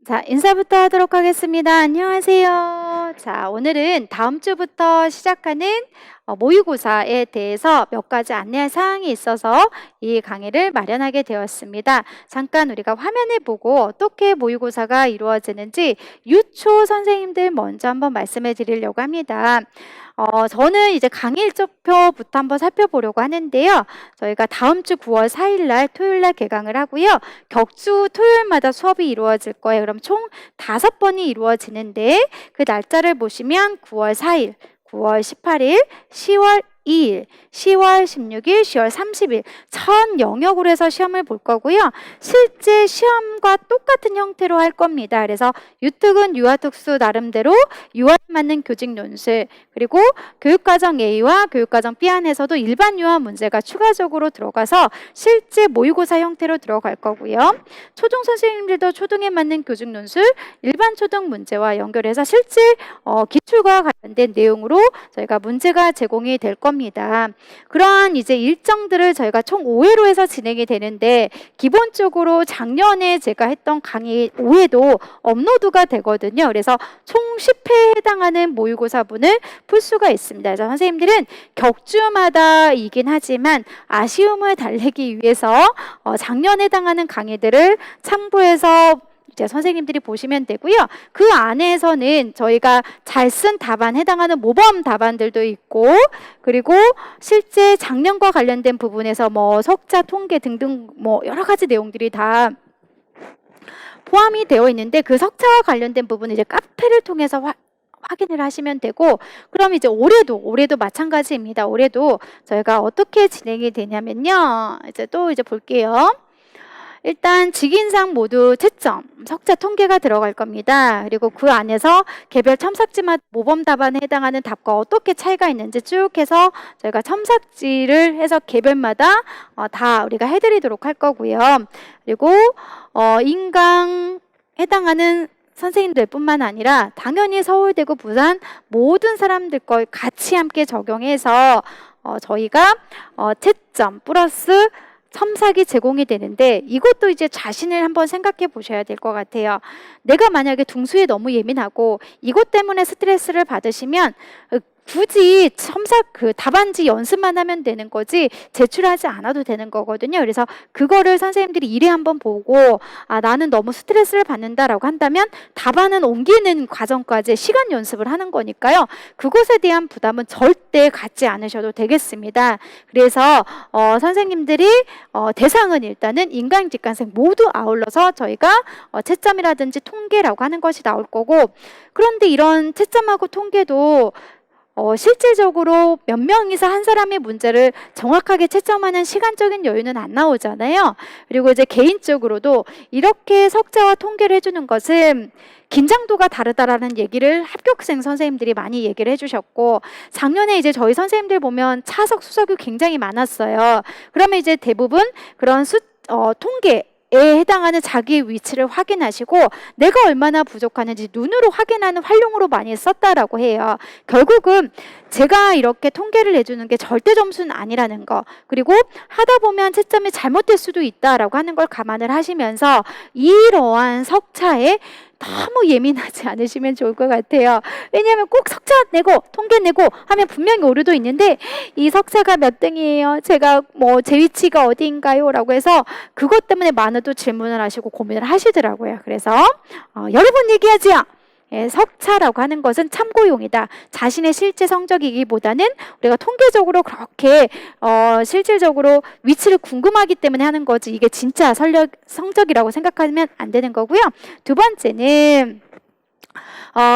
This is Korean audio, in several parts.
자, 인사부터 하도록 하겠습니다. 안녕하세요. 자, 오늘은 다음 주부터 시작하는 모의고사에 대해서 몇 가지 안내할 사항이 있어서 이 강의를 마련하게 되었습니다. 잠깐 우리가 화면을 보고 어떻게 모의고사가 이루어지는지 유초 선생님들 먼저 한번 말씀해 드리려고 합니다. 저는 이제 강의 일정표부터 한번 살펴보려고 하는데요. 저희가 다음 주 9월 4일 날 토요일 날 개강을 하고요. 격주 토요일마다 수업이 이루어질 거예요. 그럼 총 5번이 이루어지는데 그 날짜를 보시면 9월 4일, 9월 18일, 10월 2일, 10월 16일, 10월 30일 전 영역으로 해서 시험을 볼 거고요. 실제 시험과 똑같은 형태로 할 겁니다. 그래서 유특은 유아특수 나름대로 유아에 맞는 교직 논술, 그리고 교육과정 A와 교육과정 B 안에서도 일반 유아 문제가 추가적으로 들어가서 실제 모의고사 형태로 들어갈 거고요. 초등 선생님들도 초등에 맞는 교직 논술, 일반 초등 문제와 연결해서 실제 기출과 관련된 내용으로 저희가 문제가 제공이 될 겁니다. 그러한 이제 일정들을 저희가 총 5회로 해서 진행이 되는데 기본적으로 작년에 제가 했던 강의 5회도 업로드가 되거든요. 그래서 총 10회에 해당하는 모의고사분을 풀 수가 있습니다. 그래서 선생님들은 격주마다이긴 하지만 아쉬움을 달래기 위해서 작년에 해당하는 강의들을 참고해서 이제 선생님들이 보시면 되고요. 그 안에서는 저희가 잘 쓴 답안 해당하는 모범 답안들도 있고, 그리고 실제 작년과 관련된 부분에서 뭐 석자 통계 등등 뭐 여러 가지 내용들이 다 포함이 되어 있는데 그 석차와 관련된 부분은 이제 카페를 통해서 확인을 하시면 되고, 그럼 이제 올해도 마찬가지입니다. 올해도 저희가 어떻게 진행이 되냐면요. 이제 볼게요. 일단 직인상 모두 채점, 석자 통계가 들어갈 겁니다. 그리고 그 안에서 개별 첨삭지마다 모범 답안에 해당하는 답과 어떻게 차이가 있는지 쭉 해서 저희가 첨삭지를 해서 개별마다 다 우리가 해드리도록 할 거고요. 그리고 인강 해당하는 선생님들 뿐만 아니라 당연히 서울대고 부산 모든 사람들 걸 같이 함께 적용해서 저희가 채점 플러스 첨삭이 제공이 되는데, 이것도 이제 자신을 한번 생각해 보셔야 될 것 같아요. 내가 만약에 둥수에 너무 예민하고 이것 때문에 스트레스를 받으시면 굳이 첨삭 답안지 연습만 하면 되는 거지 제출하지 않아도 되는 거거든요. 그래서 그거를 선생님들이 일에 한번 보고 나는 너무 스트레스를 받는다라고 한다면 답안은 옮기는 과정까지 시간 연습을 하는 거니까요. 그것에 대한 부담은 절대 갖지 않으셔도 되겠습니다. 그래서 선생님들이 대상은 일단은 인강 직관생 모두 아울러서 저희가 채점이라든지 통계라고 하는 것이 나올 거고, 그런데 이런 채점하고 통계도 실질적으로 몇 명이서 한 사람의 문제를 정확하게 채점하는 시간적인 여유는 안 나오잖아요. 그리고 이제 개인적으로도 이렇게 석자와 통계를 해주는 것은 긴장도가 다르다라는 얘기를 합격생 선생님들이 많이 얘기를 해주셨고, 작년에 이제 저희 선생님들 보면 차석, 수석이 굉장히 많았어요. 그러면 이제 대부분 그런 통계에 해당하는 자기의 위치를 확인하시고 내가 얼마나 부족하는지 눈으로 확인하는 활용으로 많이 썼다라고 해요. 결국은 제가 이렇게 통계를 내주는 게 절대 점수는 아니라는 거, 그리고 하다 보면 채점이 잘못될 수도 있다라고 하는 걸 감안을 하시면서 이러한 석차에 너무 예민하지 않으시면 좋을 것 같아요. 왜냐하면 꼭 석차 내고 통계 내고 하면 분명히 오류도 있는데 이 석차가 몇 등이에요? 제가 제 위치가 어디인가요? 라고 해서 그것 때문에 많은 또 질문을 하시고 고민을 하시더라고요. 그래서 여러 번 얘기하지요. 석차라고 하는 것은 참고용이다. 자신의 실제 성적이기보다는 우리가 통계적으로 그렇게 실질적으로 위치를 궁금하기 때문에 하는 거지 이게 진짜 성적이라고 생각하면 안 되는 거고요. 두 번째는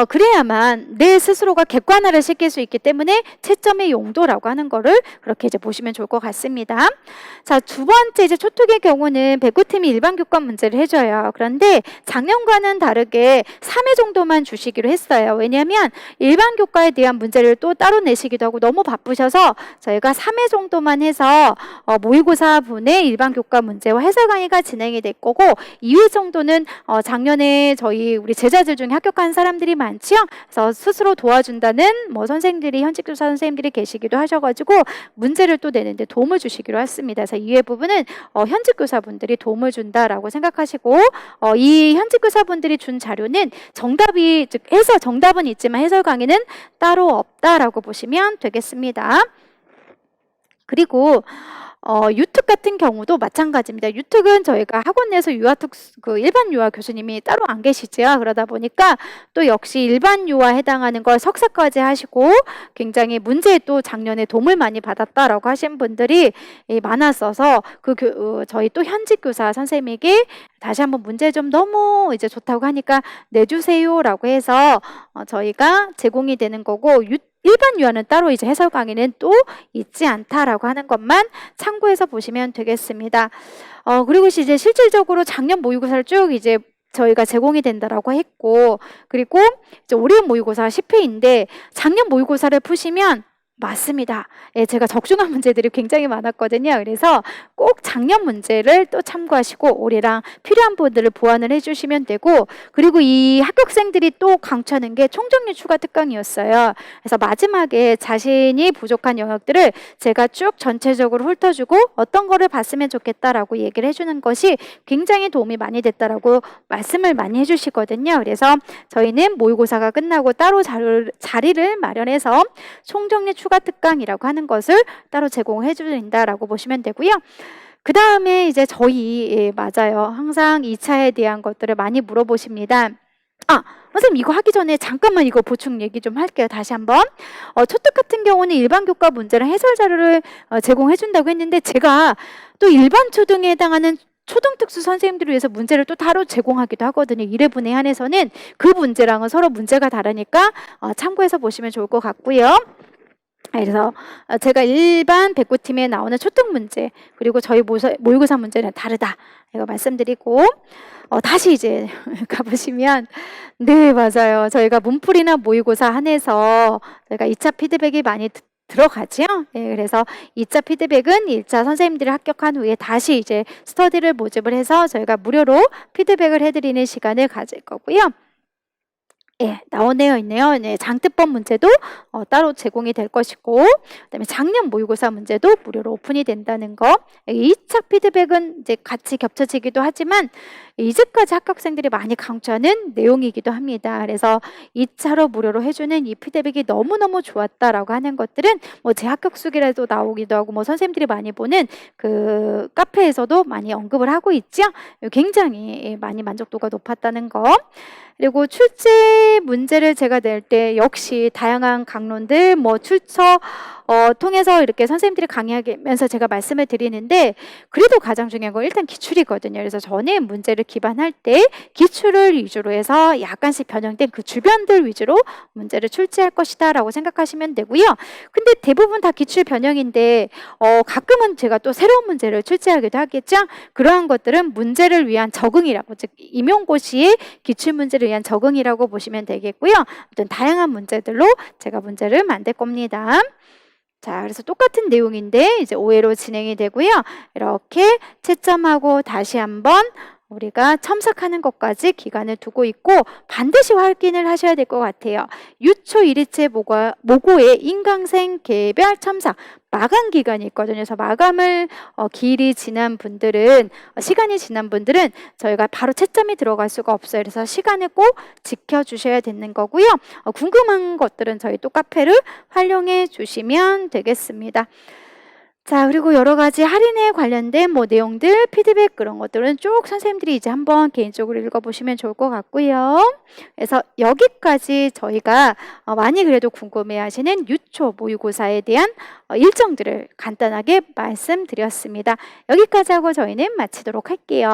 그래야만 내 스스로가 객관화를 시킬 수 있기 때문에 채점의 용도라고 하는 거를 그렇게 이제 보시면 좋을 것 같습니다. 자, 두 번째 이제 초특의 경우는 배구팀이 일반 교과 문제를 해줘요. 그런데 작년과는 다르게 3회 정도만 주시기로 했어요. 왜냐하면 일반 교과에 대한 문제를 또 따로 내시기도 하고 너무 바쁘셔서 저희가 3회 정도만 해서 모의고사 분의 일반 교과 문제와 해설 강의가 진행이 될 거고, 2회 정도는 작년에 우리 제자들 중에 합격한 부족한 사람들이 많지요. 그래서 스스로 도와준다는 뭐 선생님들이 현직 교사 선생님들이 계시기도 하셔가지고 문제를 또 내는데 도움을 주시기로 했습니다. 그래서 이 부분은 현직 교사분들이 도움을 준다라고 생각하시고 이 현직 교사분들이 준 자료는 정답이 즉 정답은 있지만 해설 강의는 따로 없다라고 보시면 되겠습니다. 그리고 유특 같은 경우도 마찬가지입니다. 유특은 저희가 학원 내에서 일반 유아 교수님이 따로 안 계시죠. 그러다 보니까 또 역시 일반 유아 해당하는 걸 석사까지 하시고 굉장히 문제에 또 작년에 도움을 많이 받았다라고 하신 분들이 많았어서 저희 또 현직 교사 선생님에게 다시 한번 문제 좀 너무 이제 좋다고 하니까 내주세요라고 해서 저희가 제공이 되는 거고 일반 유아는 따로 이제 해설 강의는 또 있지 않다라고 하는 것만 참고해서 보시면 되겠습니다. 그리고 이제 실질적으로 작년 모의고사를 쭉 이제 저희가 제공이 된다라고 했고, 그리고 이제 올해 모의고사 10회인데 작년 모의고사를 푸시면 맞습니다. 예, 제가 적중한 문제들이 굉장히 많았거든요. 그래서 꼭 작년 문제를 또 참고하시고 올해랑 필요한 부분들을 보완을 해주시면 되고, 그리고 이 합격생들이 또 강추하는 게 총정리 추가 특강이었어요. 그래서 마지막에 자신이 부족한 영역들을 제가 쭉 전체적으로 훑어주고 어떤 거를 봤으면 좋겠다라고 얘기를 해주는 것이 굉장히 도움이 많이 됐다라고 말씀을 많이 해주시거든요. 그래서 저희는 모의고사가 끝나고 따로 자리를 마련해서 총정리 추가 특강이라고 하는 것을 따로 제공해 주신다라고 보시면 되고요. 그 다음에 이제 저희 맞아요. 항상 2차에 대한 것들을 많이 물어보십니다. 선생님 이거 하기 전에 잠깐만 이거 보충 얘기 좀 할게요. 다시 한번. 초특 같은 경우는 일반 교과 문제랑 해설 자료를 제공해 준다고 했는데 제가 또 일반 초등에 해당하는 초등특수 선생님들을 위해서 문제를 또 따로 제공하기도 하거든요. 1회분에 한해서는 그 문제랑은 서로 문제가 다르니까 참고해서 보시면 좋을 것 같고요. 그래서 제가 일반 백구팀에 나오는 초특 문제 그리고 저희 모의고사 문제는 다르다 이거 말씀드리고 다시 이제 가보시면 네 맞아요. 저희가 문풀이나 모의고사 한해서 저희가 2차 피드백이 많이 들어가죠. 네, 그래서 2차 피드백은 1차 선생님들이 합격한 후에 다시 이제 스터디를 모집을 해서 저희가 무료로 피드백을 해드리는 시간을 가질 거고요. 예, 나오네요, 있네요. 네, 장특법 문제도 따로 제공이 될 것이고, 그다음에 작년 모의고사 문제도 무료로 오픈이 된다는 거. 2차 피드백은 이제 같이 겹쳐지기도 하지만 이제까지 합격생들이 많이 강조하는 내용이기도 합니다. 그래서 2차로 무료로 해주는 이 피드백이 너무너무 좋았다라고 하는 것들은 뭐 제 합격 수기라도 나오기도 하고 뭐 선생님들이 많이 보는 그 카페에서도 많이 언급을 하고 있죠. 굉장히 많이 만족도가 높았다는 거. 그리고 출제 문제를 제가 낼 때 역시 다양한 강론들 뭐 출처 통해서 이렇게 선생님들이 강의하면서 제가 말씀을 드리는데 그래도 가장 중요한 건 일단 기출이거든요. 그래서 저는 문제를 기반할 때 기출을 위주로 해서 약간씩 변형된 그 주변들 위주로 문제를 출제할 것이다 라고 생각하시면 되고요. 근데 대부분 다 기출 변형인데 가끔은 제가 또 새로운 문제를 출제하기도 하겠죠. 그러한 것들은 문제를 위한 적응이라고 즉 임용고시의 기출 문제를 위한 적응이라고 보시면 되겠고요. 어떤 다양한 문제들로 제가 문제를 만들 겁니다. 자, 그래서 똑같은 내용인데 이제 5회로 진행이 되고요. 이렇게 채점하고 다시 한번 우리가 첨삭하는 것까지 기간을 두고 있고 반드시 확인을 하셔야 될 것 같아요. 유초 1회체 모고의 인강생 개별 첨삭 마감 기간이 있거든요. 그래서 마감을 시간이 지난 분들은 저희가 바로 채점이 들어갈 수가 없어요. 그래서 시간을 꼭 지켜주셔야 되는 거고요. 궁금한 것들은 저희 또 카페를 활용해 주시면 되겠습니다. 자, 그리고 여러 가지 할인에 관련된 뭐 내용들, 피드백 그런 것들은 쭉 선생님들이 이제 한번 개인적으로 읽어보시면 좋을 것 같고요. 그래서 여기까지 저희가 많이 그래도 궁금해하시는 유초 모의고사에 대한 일정들을 간단하게 말씀드렸습니다. 여기까지 하고 저희는 마치도록 할게요.